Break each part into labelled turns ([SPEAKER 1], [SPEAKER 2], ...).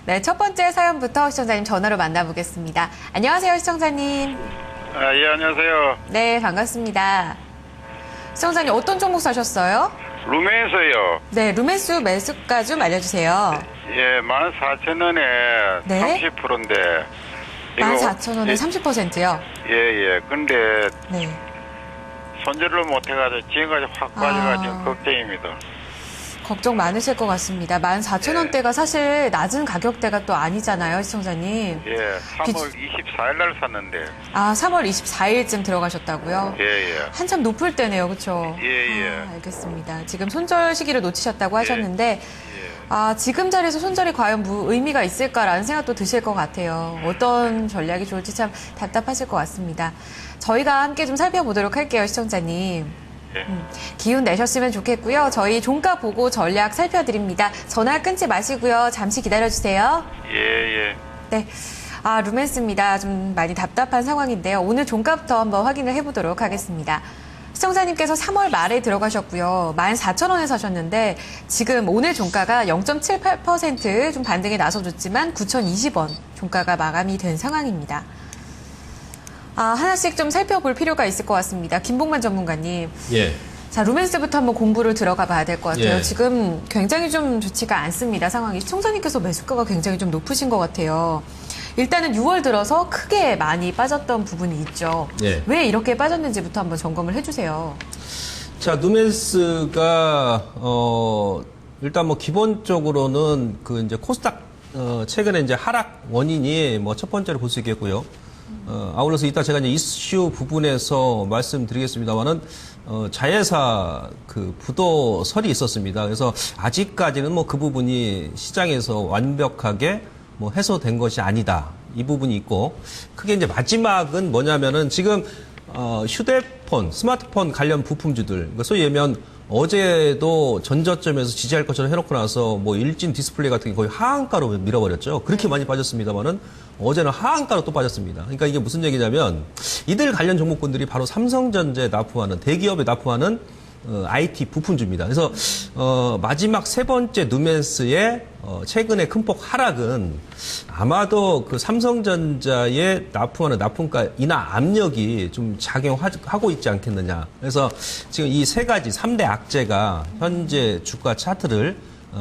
[SPEAKER 1] 네, 첫 번째 사연부터 시청자님 전화로 만나보겠습니다. 안녕하세요, 시청자님.
[SPEAKER 2] 예, 안녕하세요.
[SPEAKER 1] 네, 반갑습니다. 시청자님, 어떤 종목 사셨어요?
[SPEAKER 2] 루멘스요.
[SPEAKER 1] 네, 루멘스 매수가 좀 알려주세요.
[SPEAKER 2] 예, 14,000원에
[SPEAKER 1] 네.
[SPEAKER 2] 30%인데.
[SPEAKER 1] 14,000원에 30%요?
[SPEAKER 2] 예, 예. 근데
[SPEAKER 1] 네.
[SPEAKER 2] 손절을 못해가지고 지금까지 확 빠져가지고 걱정입니다.
[SPEAKER 1] 걱정 많으실 것 같습니다. 14,000원대가 사실 낮은 가격대가 또 아니잖아요, 시청자님.
[SPEAKER 2] 예, 3월 24일 날 샀는데.
[SPEAKER 1] 3월 24일쯤 들어가셨다고요?
[SPEAKER 2] 예, 예.
[SPEAKER 1] 한참 높을 때네요, 그렇죠?
[SPEAKER 2] 예, 예.
[SPEAKER 1] 알겠습니다. 지금 손절 시기를 놓치셨다고 하셨는데
[SPEAKER 2] 예.
[SPEAKER 1] 지금 자리에서 손절이 과연 의미가 있을까라는 생각도 드실 것 같아요. 어떤 전략이 좋을지 참 답답하실 것 같습니다. 저희가 함께 좀 살펴보도록 할게요, 시청자님.
[SPEAKER 2] 예.
[SPEAKER 1] 기운 내셨으면 좋겠고요. 저희 종가 보고 전략 살펴드립니다. 전화 끊지 마시고요. 잠시 기다려주세요.
[SPEAKER 2] 예, 예.
[SPEAKER 1] 네. 루멘스입니다. 좀 많이 답답한 상황인데요. 오늘 종가부터 한번 확인을 해보도록 하겠습니다. 시청자님께서 3월 말에 들어가셨고요. 14,000원에 사셨는데 지금 오늘 종가가 0.78% 좀 반등에 나서줬지만 9,020원 종가가 마감이 된 상황입니다. 하나씩 좀 살펴볼 필요가 있을 것 같습니다. 김봉만 전문가님.
[SPEAKER 3] 예.
[SPEAKER 1] 자, 루멘스부터 한번 공부를 들어가 봐야 될 것 같아요.
[SPEAKER 3] 예.
[SPEAKER 1] 지금 굉장히 좀 좋지가 않습니다. 상황이. 시청자님께서 매수가가 굉장히 좀 높으신 것 같아요. 일단은 6월 들어서 크게 많이 빠졌던 부분이 있죠.
[SPEAKER 3] 예.
[SPEAKER 1] 왜 이렇게 빠졌는지부터 한번 점검을 해주세요.
[SPEAKER 3] 자, 누멘스가 일단 뭐 기본적으로는 그 이제 코스닥 최근에 이제 하락 원인이 뭐 첫 번째로 볼 수 있겠고요. 아울러서 이따 제가 이제 이슈 부분에서 말씀드리겠습니다만은 자회사 그 부도설이 있었습니다. 그래서 아직까지는 뭐 그 부분이 시장에서 완벽하게 뭐 해소된 것이 아니다. 이 부분이 있고 크게 이제 마지막은 뭐냐면은 지금 휴대폰, 스마트폰 관련 부품주들, 그러니까 소위 얘기하면 어제도 전저점에서 지지할 것처럼 해놓고 나서 뭐 일진 디스플레이 같은 게 거의 하한가로 밀어버렸죠. 그렇게 많이 빠졌습니다만은 어제는 하한가로 또 빠졌습니다. 그러니까 이게 무슨 얘기냐면 이들 관련 종목군들이 바로 삼성전자에 납품하는 대기업에 납품하는 IT 부품주입니다. 그래서 마지막 세 번째 누멘스의 최근의 큰 폭 하락은 아마도 그 삼성전자에 납품하는 납품가 인하 압력이 좀 작용하고 있지 않겠느냐. 그래서 지금 이 세 가지 3대 악재가 현재 주가 차트를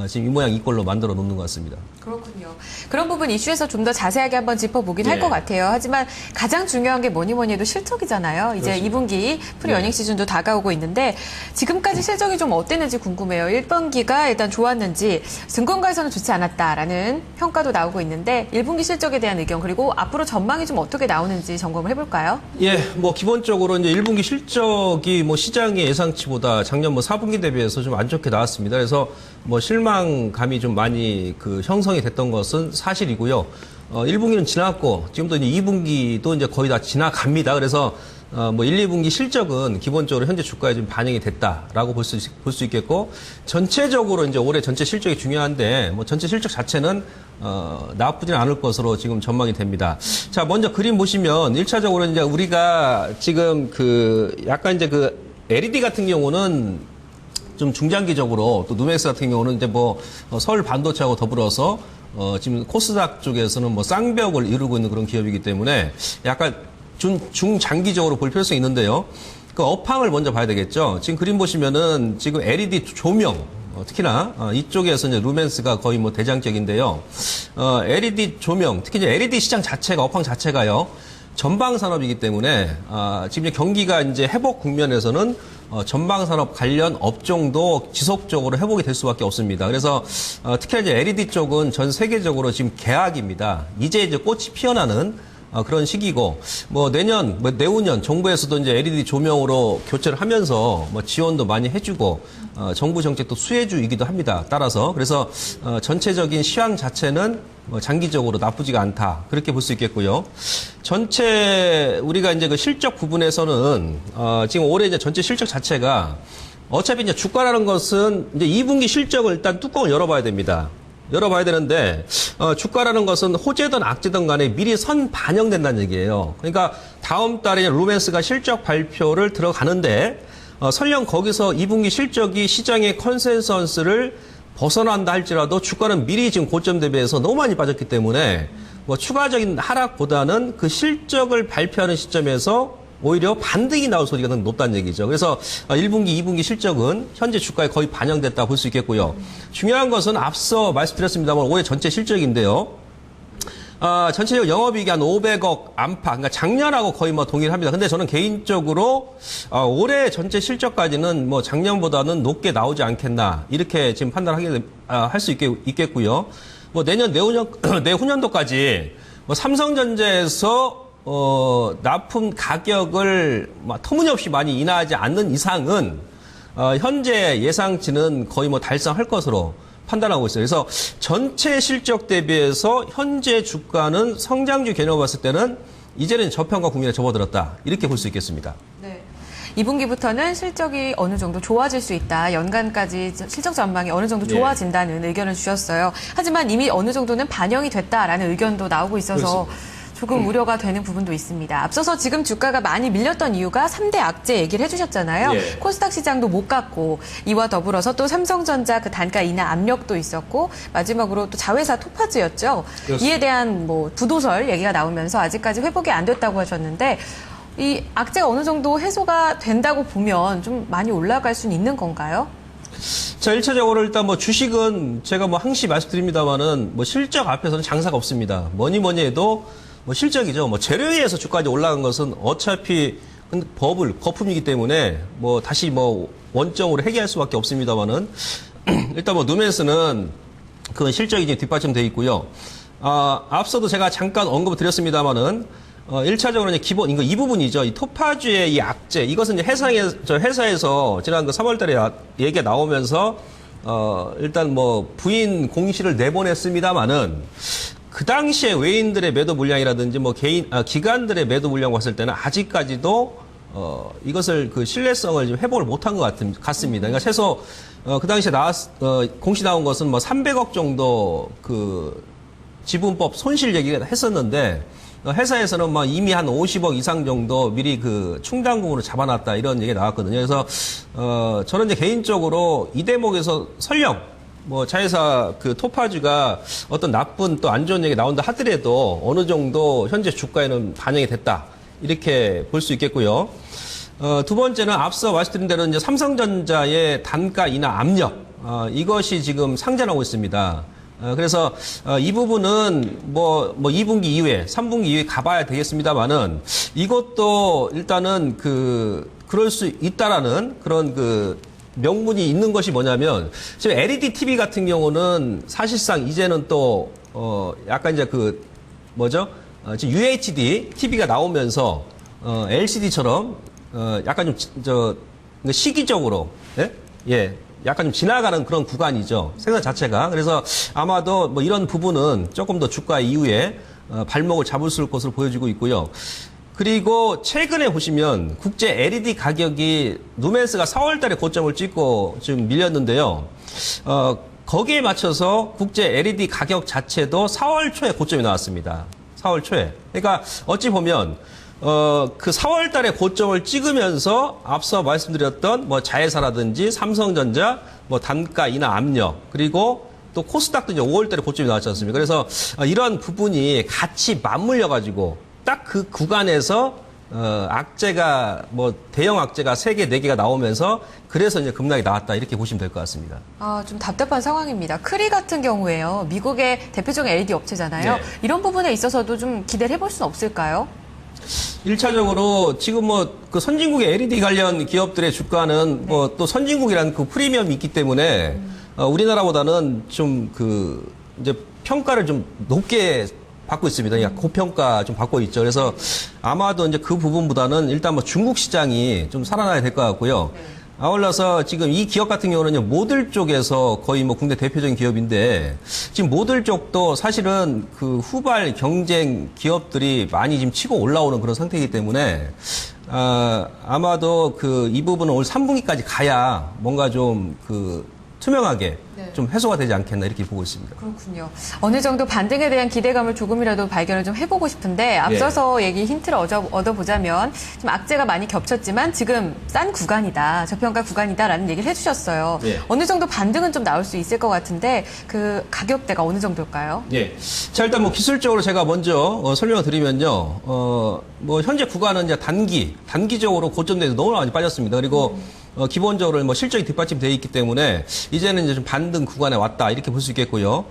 [SPEAKER 3] 지금 이 모양 이 꼴로 만들어 놓는 것 같습니다.
[SPEAKER 1] 그렇군요. 그런 부분 이슈에서 좀 더 자세하게 한번 짚어보긴 할
[SPEAKER 3] 예.
[SPEAKER 1] 것 같아요. 하지만 가장 중요한 게 뭐니 해도 실적이잖아요. 이제
[SPEAKER 3] 그렇습니다.
[SPEAKER 1] 2분기 프리어닝 시즌도 다가오고 있는데 지금까지 실적이 좀 어땠는지 궁금해요. 1분기가 일단 좋았는지 증권가에서는 좋지 않았다라는 평가도 나오고 있는데 1분기 실적에 대한 의견 그리고 앞으로 전망이 좀 어떻게 나오는지 점검을 해볼까요?
[SPEAKER 3] 예, 뭐 기본적으로 이제 1분기 실적이 뭐 시장의 예상치보다 작년 뭐 4분기 대비해서 좀 안 좋게 나왔습니다. 그래서 뭐 실망감이 좀 많이 그 형성이 됐던 것은 사실이고요. 1분기는 지났고 지금도 이제 2분기도 이제 거의 다 지나갑니다. 그래서 뭐 1, 2분기 실적은 기본적으로 현재 주가에 좀 반영이 됐다라고 볼 수 있겠고 전체적으로 이제 올해 전체 실적이 중요한데 뭐 전체 실적 자체는 나쁘지는 않을 것으로 지금 전망이 됩니다. 자, 먼저 그림 보시면 1차적으로 이제 우리가 지금 그 약간 이제 그 LED 같은 경우는 좀 중장기적으로 또 누멘스 같은 경우는 이제 뭐 서울 반도체하고 더불어서 지금 코스닥 쪽에서는 뭐 쌍벽을 이루고 있는 그런 기업이기 때문에 약간 중장기적으로 볼 필요성이 있는데요. 그 업황을 먼저 봐야 되겠죠. 지금 그림 보시면은 지금 LED 조명 특히나 이쪽에서 이제 루멘스가 거의 뭐 대장적인데요. LED 조명 특히 이제 LED 시장 자체가 업황 자체가요. 전방 산업이기 때문에 지금 이제 경기가 이제 회복 국면에서는 전방 산업 관련 업종도 지속적으로 회복이 될 수밖에 없습니다. 그래서 특히 이제 LED 쪽은 전 세계적으로 지금 개학입니다. 이제 꽃이 피어나는 그런 시기고 뭐 내년, 뭐 내후년 정부에서도 이제 LED 조명으로 교체를 하면서 뭐 지원도 많이 해주고 정부 정책도 수혜주이기도 합니다. 따라서 그래서 전체적인 시황 자체는 뭐 장기적으로 나쁘지가 않다 그렇게 볼 수 있겠고요. 전체 우리가 이제 그 실적 부분에서는 지금 올해 이제 전체 실적 자체가 어차피 이제 주가라는 것은 이제 2분기 실적을 일단 뚜껑을 열어봐야 됩니다. 열어봐야 되는데 주가라는 것은 호재든 악재든 간에 미리 선 반영된다는 얘기예요. 그러니까 다음 달에 루멘스가 실적 발표를 들어가는데 설령 거기서 2분기 실적이 시장의 컨센서스를 벗어난다 할지라도 주가는 미리 지금 고점 대비해서 너무 많이 빠졌기 때문에 뭐 추가적인 하락보다는 그 실적을 발표하는 시점에서 오히려 반등이 나올 소리가 더 높다는 얘기죠. 그래서 1분기, 2분기 실적은 현재 주가에 거의 반영됐다 볼 수 있겠고요. 중요한 것은 앞서 말씀드렸습니다만 올해 전체 실적인데요. 전체적으로 영업이익이 한 500억 안팎, 그러니까 작년하고 거의 뭐 동일합니다. 근데 저는 개인적으로 올해 전체 실적까지는 뭐 작년보다는 높게 나오지 않겠나 이렇게 지금 판단하게 할 수 있겠고요. 뭐 내년 내후년도까지 뭐 삼성전자에서 납품 가격을 막 터무니없이 많이 인하하지 않는 이상은 현재 예상치는 거의 뭐 달성할 것으로 판단하고 있어요. 그래서 전체 실적 대비해서 현재 주가는 성장주 개념을 봤을 때는 이제는 저평가 국면에 접어들었다. 이렇게 볼 수 있겠습니다.
[SPEAKER 1] 네. 2분기부터는 실적이 어느 정도 좋아질 수 있다. 연간까지 실적 전망이 어느 정도 좋아진다는 의견을 주셨어요. 하지만 이미 어느 정도는 반영이 됐다라는 의견도 나오고 있어서
[SPEAKER 3] 그렇습니다.
[SPEAKER 1] 조금 우려가 되는 부분도 있습니다. 앞서서 지금 주가가 많이 밀렸던 이유가 3대 악재 얘기를 해주셨잖아요.
[SPEAKER 3] 예.
[SPEAKER 1] 코스닥 시장도 못 갔고 이와 더불어서 또 삼성전자 그 단가 인하 압력도 있었고 마지막으로 또 자회사 토파즈였죠.
[SPEAKER 3] 그렇습니다.
[SPEAKER 1] 이에 대한 뭐 부도설 얘기가 나오면서 아직까지 회복이 안 됐다고 하셨는데 이 악재가 어느 정도 해소가 된다고 보면 좀 많이 올라갈 수는 있는 건가요?
[SPEAKER 3] 자, 1차적으로 일단 뭐 주식은 제가 뭐 항시 말씀드립니다만은 뭐 실적 앞에서는 장사가 없습니다. 뭐니 해도 뭐 실적이죠. 뭐 재료에 의해서 주가까지 올라간 것은 어차피 거품이기 때문에 뭐 다시 뭐 원점으로 해결할 수밖에 없습니다만은 일단 뭐 누멘스는 그 실적이 이제 뒷받침되어 있고요. 앞서도 제가 잠깐 언급을 드렸습니다만은 1차적으로 이제 기본, 이 부분이죠. 이 토파주의 이 악재, 이것은 이제 회사에서 지난 그 3월 달에 얘기가 나오면서, 일단 뭐 부인 공시를 내보냈습니다만은, 그 당시에 외인들의 매도 물량이라든지 뭐 기관들의 매도 물량 봤을 때는 아직까지도, 이것을 그 신뢰성을 좀 회복을 못한 것 같습니다. 그러니까 최소, 그 당시에 공시 나온 것은 뭐 300억 정도 그 지분법 손실 얘기가 했었는데, 회사에서는 뭐 이미 한 50억 이상 정도 미리 그 충당금으로 잡아놨다 이런 얘기가 나왔거든요. 그래서 저는 이제 개인적으로 이 대목에서 설령 뭐 자회사 그 토파즈가 어떤 나쁜 또 안 좋은 얘기 나온다 하더라도 어느 정도 현재 주가에는 반영이 됐다 이렇게 볼 수 있겠고요. 두 번째는 앞서 말씀드린 대로 이제 삼성전자의 단가 인하 압력 이것이 지금 상존하고 있습니다. 그래서 이 부분은 뭐 2분기 이후에 3분기 이후에 가봐야 되겠습니다만은 이것도 일단은 그럴 수 있다라는 그런 그 명분이 있는 것이 뭐냐면 지금 LED TV 같은 경우는 사실상 이제는 또 약간 이제 지금 UHD TV가 나오면서 LCD처럼 약간 좀 시기적으로 예. 약간 좀 지나가는 그런 구간이죠. 생산 자체가. 그래서 아마도 뭐 이런 부분은 조금 더 주가 이후에 발목을 잡을 수 있을 것으로 보여지고 있고요. 그리고 최근에 보시면 국제 LED 가격이 누멘스가 4월 달에 고점을 찍고 지금 밀렸는데요. 거기에 맞춰서 국제 LED 가격 자체도 4월 초에 고점이 나왔습니다. 4월 초에. 그러니까 어찌 보면 그 4월 달에 고점을 찍으면서 앞서 말씀드렸던 뭐 자회사라든지 삼성전자, 뭐 단가 인하 압력, 그리고 또 코스닥도 이제 5월 달에 고점이 나왔지 않습니까? 그래서 이런 부분이 같이 맞물려가지고 딱 그 구간에서 악재가 뭐 대형 악재가 3개, 4개가 나오면서 그래서 이제 급락이 나왔다 이렇게 보시면 될 것 같습니다.
[SPEAKER 1] 좀 답답한 상황입니다. 크리 같은 경우에요. 미국의 대표적인 LED 업체잖아요.
[SPEAKER 3] 네.
[SPEAKER 1] 이런 부분에 있어서도 좀 기대를 해볼 수는 없을까요?
[SPEAKER 3] 1차적으로 지금 뭐 그 선진국의 LED 관련 기업들의 주가는 뭐 또 선진국이라는 그 프리미엄이 있기 때문에 우리나라보다는 좀 이제 평가를 좀 높게 받고 있습니다. 그러니까 고평가 좀 받고 있죠. 그래서 아마도 이제 그 부분보다는 일단 뭐 중국 시장이 좀 살아나야 될 것 같고요. 아울러서 지금 이 기업 같은 경우는 모듈 쪽에서 거의 뭐 국내 대표적인 기업인데 지금 모듈 쪽도 사실은 그 후발 경쟁 기업들이 많이 지금 치고 올라오는 그런 상태이기 때문에 아마도 이 부분은 올 3분기까지 가야 뭔가 좀 투명하게
[SPEAKER 1] 네.
[SPEAKER 3] 좀 해소가 되지 않겠나 이렇게 보고 있습니다.
[SPEAKER 1] 그렇군요. 어느 정도 반등에 대한 기대감을 조금이라도 발견을 좀 해보고 싶은데 앞서서 얘기 힌트를 얻어보자면 좀 악재가 많이 겹쳤지만 지금 싼 구간이다, 저평가 구간이다라는 얘기를 해주셨어요.
[SPEAKER 3] 예.
[SPEAKER 1] 어느 정도 반등은 좀 나올 수 있을 것 같은데 그 가격대가 어느 정도일까요?
[SPEAKER 3] 예. 자, 일단 뭐 기술적으로 제가 먼저 설명을 드리면요. 뭐 현재 구간은 이제 단기적으로 고점대에서 너무 많이 빠졌습니다. 그리고 기본적으로 뭐 실적이 뒷받침되어 있기 때문에 이제는 이제 좀 반등 구간에 왔다 이렇게 볼 수 있겠고요.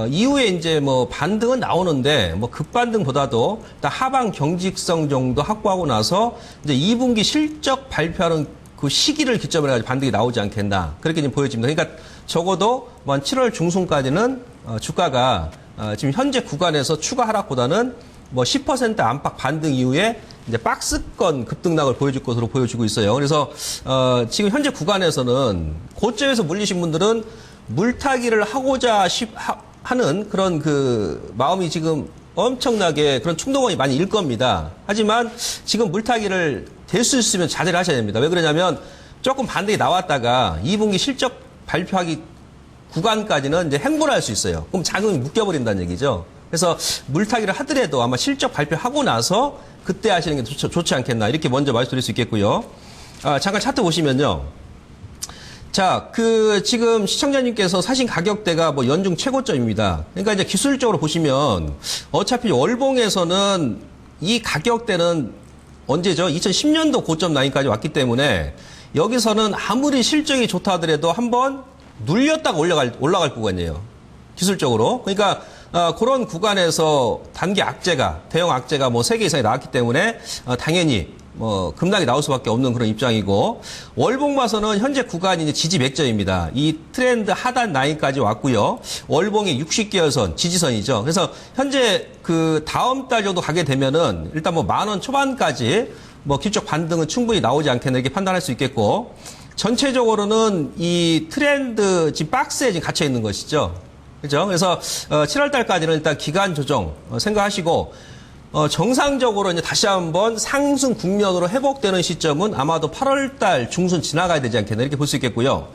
[SPEAKER 3] 이후에 이제 뭐 반등은 나오는데 뭐 급반등보다도 일단 하방 경직성 정도 확보하고 나서 이제 2분기 실적 발표하는 그 시기를 기점으로 해가지고 반등이 나오지 않겠나 그렇게 지금 보여집니다. 그러니까 적어도 뭐 한 7월 중순까지는 주가가 지금 현재 구간에서 추가 하락보다는 뭐 10% 안팎 반등 이후에 이제 박스권 급등락을 보여줄 것으로 보여지고 있어요. 그래서 지금 현재 구간에서는 고점에서 물리신 분들은 물타기를 하고자 하는 그런 그 마음이 지금 엄청나게 그런 충동이 많이 일 겁니다. 하지만 지금 물타기를 될 수 있으면 자제를 하셔야 됩니다. 왜 그러냐면 조금 반등이 나왔다가 2분기 실적 발표하기 구간까지는 이제 행보를 할 수 있어요. 그럼 자금이 묶여버린다는 얘기죠. 그래서 물타기를 하더라도 아마 실적 발표하고 나서 그때 하시는 게 좋지 않겠나 이렇게 먼저 말씀드릴 수 있겠고요. 잠깐 차트 보시면요. 자, 지금 시청자님께서 사신 가격대가 뭐 연중 최고점입니다. 그러니까 이제 기술적으로 보시면 어차피 월봉에서는 이 가격대는 언제죠? 2010년도 고점 라인까지 왔기 때문에 여기서는 아무리 실적이 좋다 하더라도 한번 눌렸다가 올라갈 구간이에요. 기술적으로. 그러니까 그런 구간에서 단기 악재가, 대형 악재가 뭐 3개 이상이 나왔기 때문에 당연히 뭐 급락이 나올 수밖에 없는 그런 입장이고 월봉 봐서는 현재 구간이 이제 지지 맥점입니다. 이 트렌드 하단 라인까지 왔고요. 월봉이 60개월선 지지선이죠. 그래서 현재 그 다음 달 정도 가게 되면은 일단 뭐 10,000원 초반까지 뭐 기술적 반등은 충분히 나오지 않겠나 이렇게 판단할 수 있겠고 전체적으로는 이 트렌드 지금 박스에 지금 갇혀 있는 것이죠. 그죠? 그래서 7월 달까지는 일단 기간 조정 생각하시고 정상적으로 이제 다시 한번 상승 국면으로 회복되는 시점은 아마도 8월 달 중순 지나가야 되지 않겠나 이렇게 볼 수 있겠고요.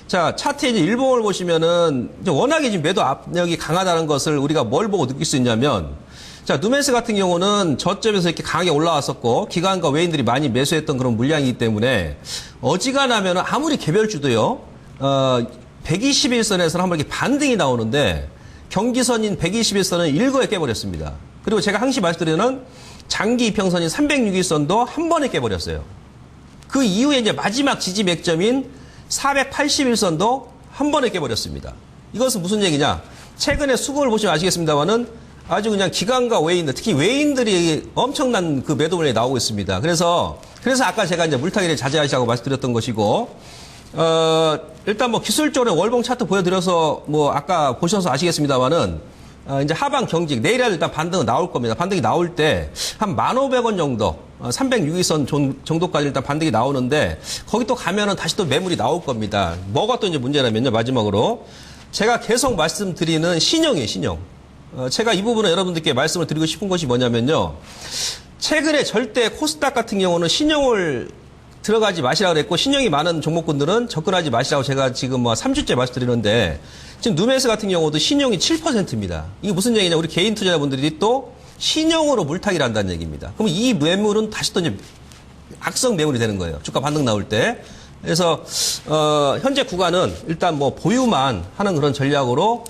[SPEAKER 3] 자, 차트에 이제 일봉을 보시면은 이제 워낙에 지금 매도 압력이 강하다는 것을 우리가 뭘 보고 느낄 수 있냐면 자, 누멘스 같은 경우는 저점에서 이렇게 강하게 올라왔었고 기관과 외인들이 많이 매수했던 그런 물량이기 때문에 어지간하면 아무리 개별주도요. 121선에서는 한번 이렇게 반등이 나오는데 경기선인 121선은 일거에 깨버렸습니다. 그리고 제가 항시 말씀드리는 장기 이평선인 306일선도 한 번에 깨버렸어요. 그 이후에 이제 마지막 지지 맥점인 481선도 한 번에 깨버렸습니다. 이것은 무슨 얘기냐? 최근에 수급을 보시면 아시겠습니다만은 아주 그냥 기관과 외인들, 특히 외인들이 엄청난 그 매도 물량이 나오고 있습니다. 그래서 아까 제가 이제 물타기를 자제하시라고 말씀드렸던 것이고, 일단 뭐 기술적으로 월봉 차트 보여드려서 뭐 아까 보셔서 아시겠습니다만은 이제 하방 경직, 내일이라도 일단 반등은 나올 겁니다. 반등이 나올 때 한 1,500원 정도, 306일선 정도까지 일단 반등이 나오는데 거기 또 가면은 다시 또 매물이 나올 겁니다. 뭐가 또 이제 문제냐면요, 마지막으로. 제가 계속 말씀드리는 신용이에요, 신용. 제가 이 부분은 여러분들께 말씀을 드리고 싶은 것이 뭐냐면요. 최근에 절대 코스닥 같은 경우는 신용을 들어가지 마시라고 그랬고 신용이 많은 종목군들은 접근하지 마시라고 제가 지금 뭐 3주째 말씀드리는데 지금 누멘스 같은 경우도 신용이 7%입니다. 이게 무슨 얘기냐? 우리 개인 투자자분들이 또 신용으로 물타기를 한다는 얘기입니다. 그럼 이 매물은 다시 또 이제 악성 매물이 되는 거예요. 주가 반등 나올 때. 그래서 현재 구간은 일단 뭐 보유만 하는 그런 전략으로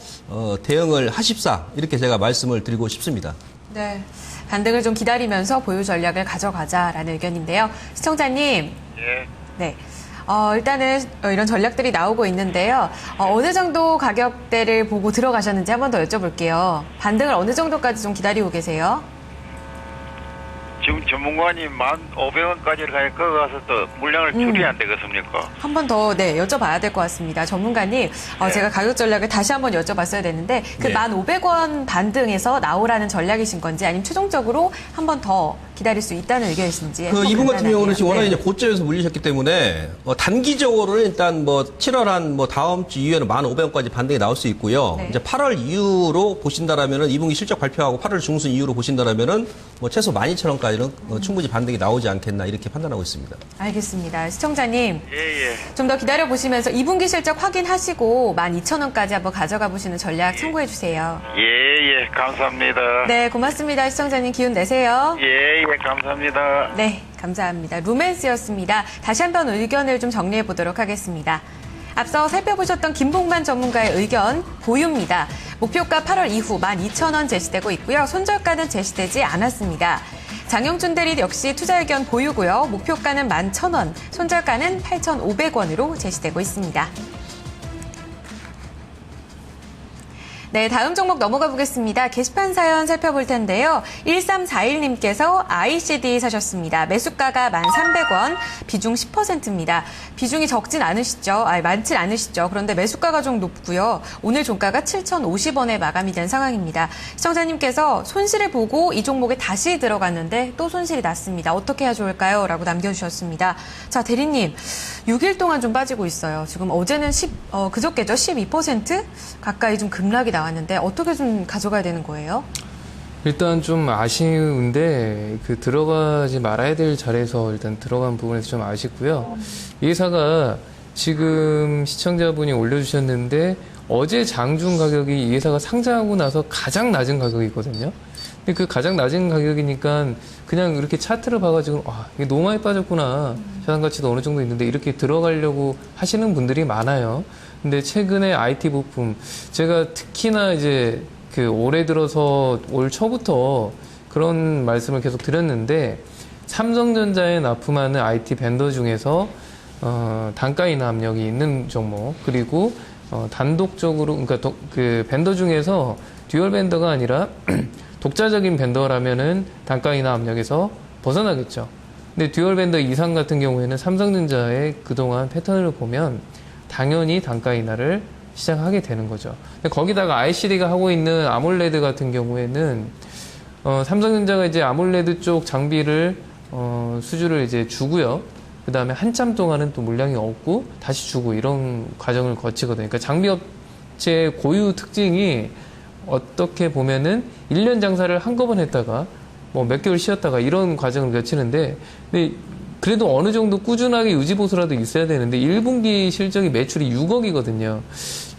[SPEAKER 3] 대응을 하십사 이렇게 제가 말씀을 드리고 싶습니다.
[SPEAKER 1] 네. 반등을 좀 기다리면서 보유 전략을 가져가자라는 의견인데요. 시청자님.
[SPEAKER 2] 예.
[SPEAKER 1] 네. 일단은 이런 전략들이 나오고 있는데요. 어느 정도 가격대를 보고 들어가셨는지 한 번 더 여쭤볼게요. 반등을 어느 정도까지 좀 기다리고 계세요?
[SPEAKER 2] 지금 전문가님 1,500원까지 가야 거 가서 또 물량을 줄여야 안 되겠습니까?
[SPEAKER 1] 한 번 더 여쭤봐야 될 것 같습니다. 전문가님, 제가 가격 전략을 다시 한번 여쭤봤어야 되는데 그
[SPEAKER 3] 네.
[SPEAKER 1] 1,500원 반등에서 나오라는 전략이신 건지 아니면 최종적으로 한 번 더 기다릴 수 있다는 의견이신지.
[SPEAKER 3] 이분 같은 경우는 지금 워낙에 이제 고점에서 물리셨기 때문에 단기적으로는 일단 뭐 7월 한 뭐 다음 주 이후에는 1,500원까지 반등이 나올 수 있고요.
[SPEAKER 1] 네.
[SPEAKER 3] 이제 8월 이후로 보신다라면은 2분기 실적 발표하고 8월 중순 이후로 보신다라면은 뭐 최소 12,000원까지 이런 충분히 반등이 나오지 않겠나 이렇게 판단하고 있습니다.
[SPEAKER 1] 알겠습니다. 시청자님,
[SPEAKER 2] 예, 예.
[SPEAKER 1] 좀 더 기다려 보시면서 2분기 실적 확인하시고 12,000원까지 한번 가져가 보시는 전략 참고해 주세요.
[SPEAKER 2] 예, 예. 감사합니다.
[SPEAKER 1] 네, 고맙습니다. 시청자님 기운 내세요.
[SPEAKER 2] 예, 예. 감사합니다.
[SPEAKER 1] 네, 감사합니다. 루멘스였습니다. 다시 한번 의견을 좀 정리해 보도록 하겠습니다. 앞서 살펴보셨던 김봉만 전문가의 의견 보유입니다. 목표가 8월 이후 12,000원 제시되고 있고요. 손절가는 제시되지 않았습니다. 장영준 대리 역시 투자 의견 보유고요. 목표가는 11,000원, 손절가는 8,500원으로 제시되고 있습니다. 네, 다음 종목 넘어가 보겠습니다. 게시판 사연 살펴볼 텐데요. 1341님께서 ICD 사셨습니다. 매수가가 1,300원, 비중 10%입니다. 비중이 적진 않으시죠? 많진 않으시죠? 그런데 매수가가 좀 높고요. 오늘 종가가 7,050원에 마감이 된 상황입니다. 시청자님께서 손실을 보고 이 종목에 다시 들어갔는데 또 손실이 났습니다. 어떻게 해야 좋을까요? 라고 남겨주셨습니다. 자, 대리님, 6일 동안 좀 빠지고 있어요. 지금 어제는 그저께죠? 12% 가까이 좀 급락이 나왔는데 어떻게 좀 가져가야 되는 거예요?
[SPEAKER 4] 일단 좀 아쉬운데 들어가지 말아야 될 자리에서 일단 들어간 부분에서 좀 아쉽고요. 이 회사가 지금 시청자분이 올려주셨는데 어제 장중 가격이 이 회사가 상장하고 나서 가장 낮은 가격이거든요. 근데 그 가장 낮은 가격이니까 그냥 이렇게 차트를 봐가지고 이게 너무 많이 빠졌구나. 자산 가치도 어느 정도 있는데 이렇게 들어가려고 하시는 분들이 많아요. 근데 최근에 IT 부품 제가 특히나 이제 올해 들어서 올 초부터 그런 말씀을 계속 드렸는데 삼성전자에 납품하는 IT 벤더 중에서 단가 인하 압력이 있는 종목 그리고 단독적으로 그러니까 그 벤더 중에서 듀얼 벤더가 아니라 독자적인 벤더라면은 단가 인하 압력에서 벗어나겠죠. 근데 듀얼 벤더 이상 같은 경우에는 삼성전자의 그동안 패턴을 보면 당연히 단가 인하를 시작하게 되는 거죠. 근데 거기다가 ICD가 하고 있는 아몰레드 같은 경우에는 삼성전자가 이제 아몰레드 쪽 장비를 수주를 이제 주고요. 그 다음에 한참 동안은 또 물량이 없고 다시 주고 이런 과정을 거치거든요. 그러니까 장비업체의 고유 특징이 어떻게 보면은 1년 장사를 한꺼번에 했다가 뭐 몇 개월 쉬었다가 이런 과정을 거치는데 근데 그래도 어느 정도 꾸준하게 유지보수라도 있어야 되는데 1분기 실적이 매출이 6억이거든요.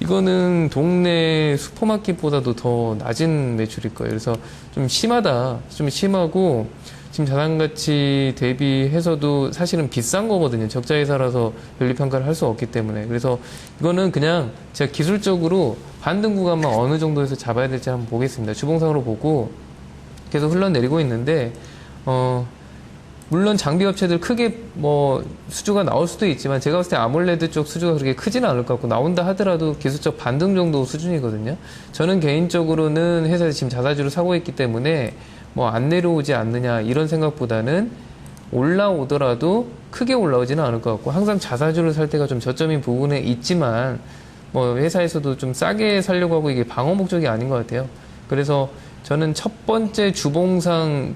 [SPEAKER 4] 이거는 동네 슈퍼마켓보다도 더 낮은 매출일 거예요. 그래서 좀 심하다. 좀 심하고 지금 자산가치 대비해서도 사실은 비싼 거거든요. 적자회사라서 변리평가를 할 수 없기 때문에. 그래서 이거는 그냥 제가 기술적으로 반등 구간만 어느 정도에서 잡아야 될지 한번 보겠습니다. 주봉상으로 보고 계속 흘러내리고 있는데 물론 장비 업체들 크게 뭐 수주가 나올 수도 있지만 제가 봤을 때 아몰레드 쪽 수주가 그렇게 크지는 않을 것 같고 나온다 하더라도 기술적 반등 정도 수준이거든요. 저는 개인적으로는 회사에서 지금 자사주를 사고 있기 때문에 뭐 안 내려오지 않느냐 이런 생각보다는 올라오더라도 크게 올라오지는 않을 것 같고 항상 자사주를 살 때가 좀 저점인 부분에 있지만 뭐 회사에서도 좀 싸게 살려고 하고 이게 방어 목적이 아닌 것 같아요. 그래서 저는 첫 번째 주봉상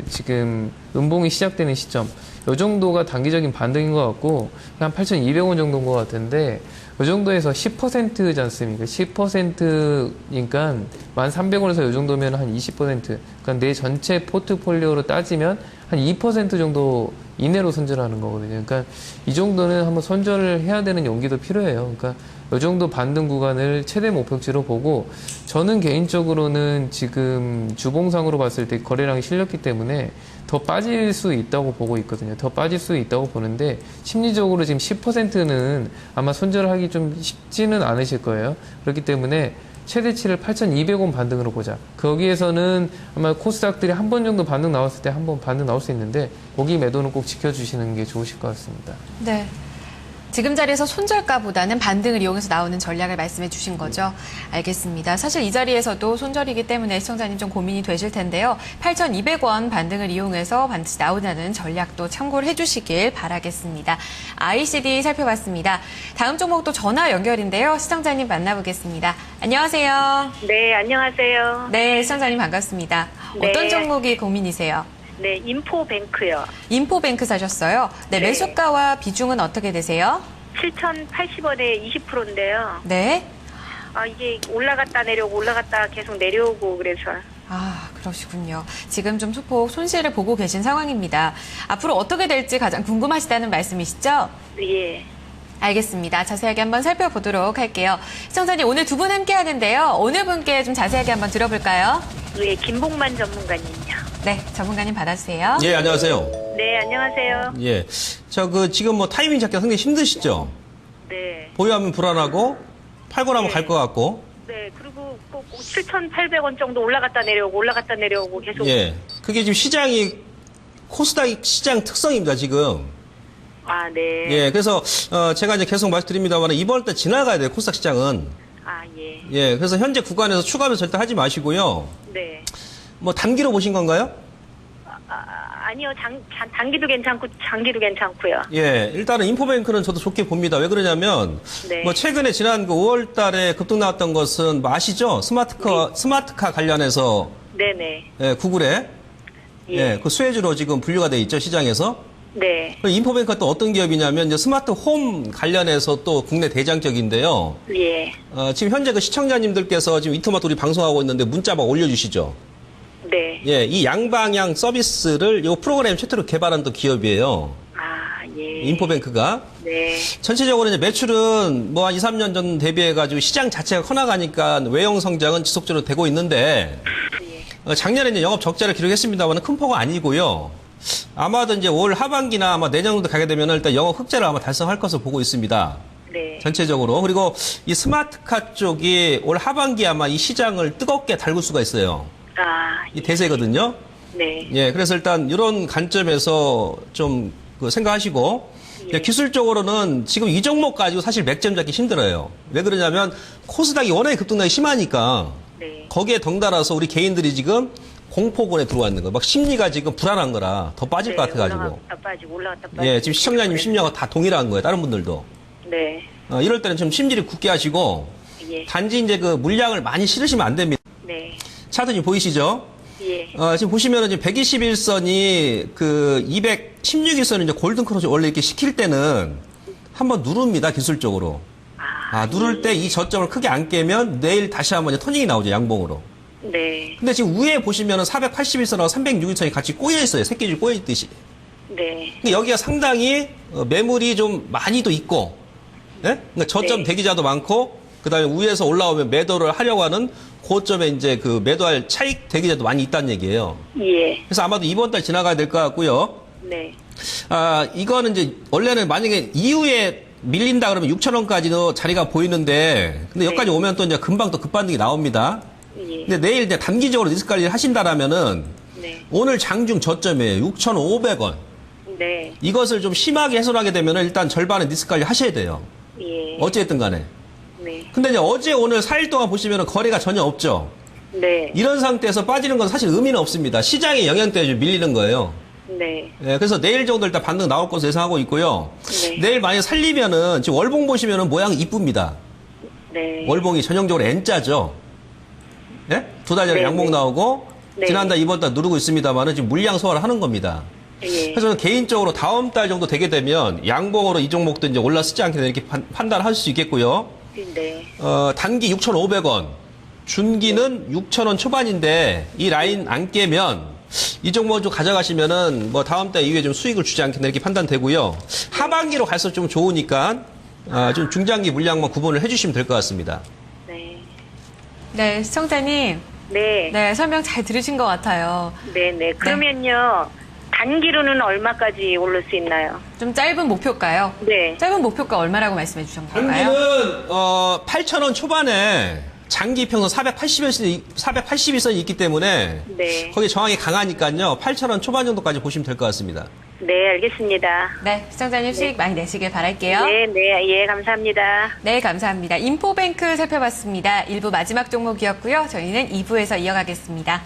[SPEAKER 4] 지금 음봉이 시작되는 시점 이 정도가 단기적인 반등인 것 같고 한 8,200원 정도인 것 같은데 이 정도에서 10%지 않습니까? 10%니까 1,300원에서 이 정도면 한 20%. 그러니까 내 전체 포트폴리오로 따지면 한 2% 정도 이내로 손절하는 거거든요. 그러니까 이 정도는 한번 손절을 해야 되는 용기도 필요해요. 그러니까 이 정도 반등 구간을 최대 목표치로 보고 저는 개인적으로는 지금 주봉상으로 봤을 때 거래량이 실렸기 때문에 더 빠질 수 있다고 보고 있거든요. 더 빠질 수 있다고 보는데 심리적으로 지금 10%는 아마 손절을 하기 좀 쉽지는 않으실 거예요. 그렇기 때문에 최대치를 8,200원 반등으로 보자. 거기에서는 아마 코스닥들이 한 번 정도 반등 나왔을 때 한 번 반등 나올 수 있는데 거기 매도는 꼭 지켜주시는 게 좋으실 것 같습니다.
[SPEAKER 1] 네. 지금 자리에서 손절가보다는 반등을 이용해서 나오는 전략을 말씀해 주신 거죠. 알겠습니다. 사실 이 자리에서도 손절이기 때문에 시청자님 좀 고민이 되실 텐데요. 8,200원 반등을 이용해서 반드시 나오자는 전략도 참고를 해주시길 바라겠습니다. ICD 살펴봤습니다. 다음 종목도 전화 연결인데요. 시청자님 만나보겠습니다. 안녕하세요.
[SPEAKER 5] 네, 안녕하세요.
[SPEAKER 1] 네, 시청자님 반갑습니다.
[SPEAKER 5] 네.
[SPEAKER 1] 어떤 종목이 고민이세요?
[SPEAKER 5] 네, 인포뱅크요.
[SPEAKER 1] 인포뱅크 사셨어요? 네,
[SPEAKER 5] 네.
[SPEAKER 1] 매수가와 비중은 어떻게 되세요?
[SPEAKER 5] 7,080원에 20%인데요.
[SPEAKER 1] 네.
[SPEAKER 5] 이게 올라갔다 내려오고 올라갔다 계속 내려오고 그래서
[SPEAKER 1] 아, 그러시군요. 지금 좀 소폭 손실을 보고 계신 상황입니다. 앞으로 어떻게 될지 가장 궁금하시다는 말씀이시죠?
[SPEAKER 5] 예.
[SPEAKER 1] 알겠습니다. 자세하게 한번 살펴보도록 할게요. 시청자님, 오늘 두 분 함께 하는데요. 어느 분께 좀 자세하게 한번 들어볼까요?
[SPEAKER 5] 예, 김봉만 전문가님요.
[SPEAKER 1] 네, 전문가님 받아주세요.
[SPEAKER 3] 예, 안녕하세요.
[SPEAKER 5] 네, 안녕하세요.
[SPEAKER 3] 예. 지금 뭐 타이밍 잡기가 상당히 힘드시죠?
[SPEAKER 5] 네.
[SPEAKER 3] 보유하면 불안하고, 팔고 나면
[SPEAKER 5] 네.
[SPEAKER 3] 갈 것 같고.
[SPEAKER 5] 네, 그리고 꼭 7,800원 정도 올라갔다 내려오고 계속.
[SPEAKER 3] 예. 그게 지금 시장이, 코스닥 시장 특성입니다, 지금.
[SPEAKER 5] 아, 네.
[SPEAKER 3] 예, 그래서 제가 이제 계속 말씀드립니다만 이번 달 지나가야 돼요, 코스닥 시장은.
[SPEAKER 5] 아, 예.
[SPEAKER 3] 예, 그래서 현재 구간에서 추가하면 절대 하지 마시고요.
[SPEAKER 5] 네.
[SPEAKER 3] 뭐 단기로 보신 건가요?
[SPEAKER 5] 아니요, 단기도 괜찮고, 장기도 괜찮고요.
[SPEAKER 3] 예, 일단은 인포뱅크는 저도 좋게 봅니다. 왜 그러냐면
[SPEAKER 5] 네.
[SPEAKER 3] 뭐 최근에 지난 그 5월 달에 급등 나왔던 것은 뭐 아시죠? 스마트카 관련해서
[SPEAKER 5] 네네.
[SPEAKER 3] 예, 구글에
[SPEAKER 5] 예.
[SPEAKER 3] 예, 그 수혜주로 지금 분류가 돼 있죠, 시장에서.
[SPEAKER 5] 네.
[SPEAKER 3] 인포뱅크가 또 어떤 기업이냐면 이제 스마트 홈 관련해서 또 국내 대장적인데요.
[SPEAKER 5] 예.
[SPEAKER 3] 지금 현재 그 시청자님들께서 지금 이토마토 우리 방송하고 있는데 문자 막 올려주시죠.
[SPEAKER 5] 네.
[SPEAKER 3] 예, 이 양방향 서비스를 이 프로그램 최초로 개발한 또 기업이에요.
[SPEAKER 5] 아, 예.
[SPEAKER 3] 인포뱅크가.
[SPEAKER 5] 네.
[SPEAKER 3] 전체적으로 이제 매출은 뭐 한 2, 3년 전 대비해가지고 시장 자체가 커나가니까 외형 성장은 지속적으로 되고 있는데,
[SPEAKER 5] 예.
[SPEAKER 3] 작년에 이제 영업 적자를 기록했습니다만 큰 폭은 아니고요. 아마도 이제 올 하반기나 아마 내년 정도 가게 되면 일단 영업 흑자를 아마 달성할 것으로 보고 있습니다.
[SPEAKER 5] 네.
[SPEAKER 3] 전체적으로. 그리고 이 스마트카 쪽이 올 하반기에 아마 이 시장을 뜨겁게 달굴 수가 있어요.
[SPEAKER 5] 아,
[SPEAKER 3] 이 대세거든요.
[SPEAKER 5] 네.
[SPEAKER 3] 예, 그래서 일단 이런 관점에서 좀 생각하시고,
[SPEAKER 5] 예.
[SPEAKER 3] 기술적으로는 지금 이 종목 가지고 사실 맥점 잡기 힘들어요. 왜 그러냐면 코스닥이 워낙에 급등락이 심하니까
[SPEAKER 5] 네.
[SPEAKER 3] 거기에 덩달아서 우리 개인들이 지금 공포군에 들어왔는 거예요. 막 심리가 지금 불안한 거라 더 빠질 것 같아가지고.
[SPEAKER 5] 올라갔다 빠지고, 올라갔다 빠지고.
[SPEAKER 3] 예, 지금 시청자님 심리가 다 동일한 거예요. 다른 분들도.
[SPEAKER 5] 네.
[SPEAKER 3] 이럴 때는 좀 심리를 굳게 하시고,
[SPEAKER 5] 예.
[SPEAKER 3] 단지 이제 그 물량을 많이 실으시면 안 됩니다.
[SPEAKER 5] 네.
[SPEAKER 3] 차트 지금 보이시죠?
[SPEAKER 5] 예.
[SPEAKER 3] 지금 보시면은 지금 121선이 그 216일선이 이제 골든 크로스 원래 이렇게 시킬 때는 한번 누릅니다, 기술적으로. 누를 때 이 저점을 크게 안 깨면 내일 다시 한번 이제 터닝이 나오죠, 양봉으로.
[SPEAKER 5] 네.
[SPEAKER 3] 근데 지금 위에 보시면은 481선하고 306일선이 같이 꼬여 있어요, 새끼줄 꼬여 있듯이.
[SPEAKER 5] 네.
[SPEAKER 3] 근데 여기가 상당히 매물이 좀 많이도 있고, 예? 그러니까 저점
[SPEAKER 5] 네.
[SPEAKER 3] 대기자도 많고, 그 다음에 위에서 올라오면 매도를 하려고 하는 고점에 이제 그 매도할 차익 대기자도 많이 있다는 얘기예요.
[SPEAKER 5] 예.
[SPEAKER 3] 그래서 아마도 이번 달 지나가야 될 것 같고요.
[SPEAKER 5] 네.
[SPEAKER 3] 이거는 이제 원래는 만약에 이후에 밀린다 그러면 6,000원까지도 자리가 보이는데, 근데 여기까지 오면 또 이제 금방 또 급반등이 나옵니다.
[SPEAKER 5] 예.
[SPEAKER 3] 근데 내일 이제 단기적으로 리스크 관리를 하신다라면은
[SPEAKER 5] 네.
[SPEAKER 3] 오늘 장중 저점이에요. 6,500원.
[SPEAKER 5] 네.
[SPEAKER 3] 이것을 좀 심하게 해소하게 되면은 일단 절반의 리스크 관리 하셔야 돼요.
[SPEAKER 5] 예.
[SPEAKER 3] 어찌됐든 간에.
[SPEAKER 5] 네.
[SPEAKER 3] 근데 이제 어제 오늘 4일 동안 보시면은 거래가 전혀 없죠.
[SPEAKER 5] 네.
[SPEAKER 3] 이런 상태에서 빠지는 건 사실 의미는 없습니다. 시장의 영향 때문에 좀 밀리는 거예요.
[SPEAKER 5] 네.
[SPEAKER 3] 예, 그래서 내일 정도 일단 반등 나올 것으로 예상하고 있고요.
[SPEAKER 5] 네.
[SPEAKER 3] 내일 만약에 살리면은 지금 월봉 보시면은 모양이 이쁩니다.
[SPEAKER 5] 네.
[SPEAKER 3] 월봉이 전형적으로 N자죠. 예? 두 달 전에
[SPEAKER 5] 네,
[SPEAKER 3] 양봉
[SPEAKER 5] 네.
[SPEAKER 3] 나오고
[SPEAKER 5] 네.
[SPEAKER 3] 지난달 이번 달 누르고 있습니다만은 지금 물량 소화를 하는 겁니다.
[SPEAKER 5] 예.
[SPEAKER 3] 그래서 저는 개인적으로 다음 달 정도 되게 되면 양봉으로 이 종목도 이제 올라서지 않게 이렇게 판단할 수 있겠고요.
[SPEAKER 5] 네.
[SPEAKER 3] 단기 6,500원, 준기는 6,000원 초반인데 이 라인 안 깨면 이 종목 좀 가져가시면은 뭐 다음 달 이후에 좀 수익을 주지 않겠나 이렇게 판단되고요. 하반기로 갈수록 좀 좋으니까 좀 중장기 물량만 구분을 해주시면 될 것 같습니다.
[SPEAKER 5] 네.
[SPEAKER 1] 네, 시청자님.
[SPEAKER 5] 네.
[SPEAKER 1] 네, 설명 잘 들으신 것 같아요.
[SPEAKER 5] 네. 네. 그러면요. 단기로는 얼마까지 오를 수 있나요?
[SPEAKER 1] 좀 짧은 목표가요?
[SPEAKER 5] 네.
[SPEAKER 1] 짧은 목표가 얼마라고 말씀해 주셨나요?
[SPEAKER 3] 단기는 8,000원 초반에 장기 평선 481선이 있기 때문에
[SPEAKER 5] 네.
[SPEAKER 3] 거기 저항이 강하니까요. 8,000원 초반 정도까지 보시면 될 것 같습니다.
[SPEAKER 5] 네, 알겠습니다.
[SPEAKER 1] 네, 시청자님 수익 많이 내시길 바랄게요.
[SPEAKER 5] 네, 네. 예, 감사합니다.
[SPEAKER 1] 네, 감사합니다. 인포뱅크 살펴봤습니다. 1부 마지막 종목이었고요. 저희는 2부에서 이어가겠습니다.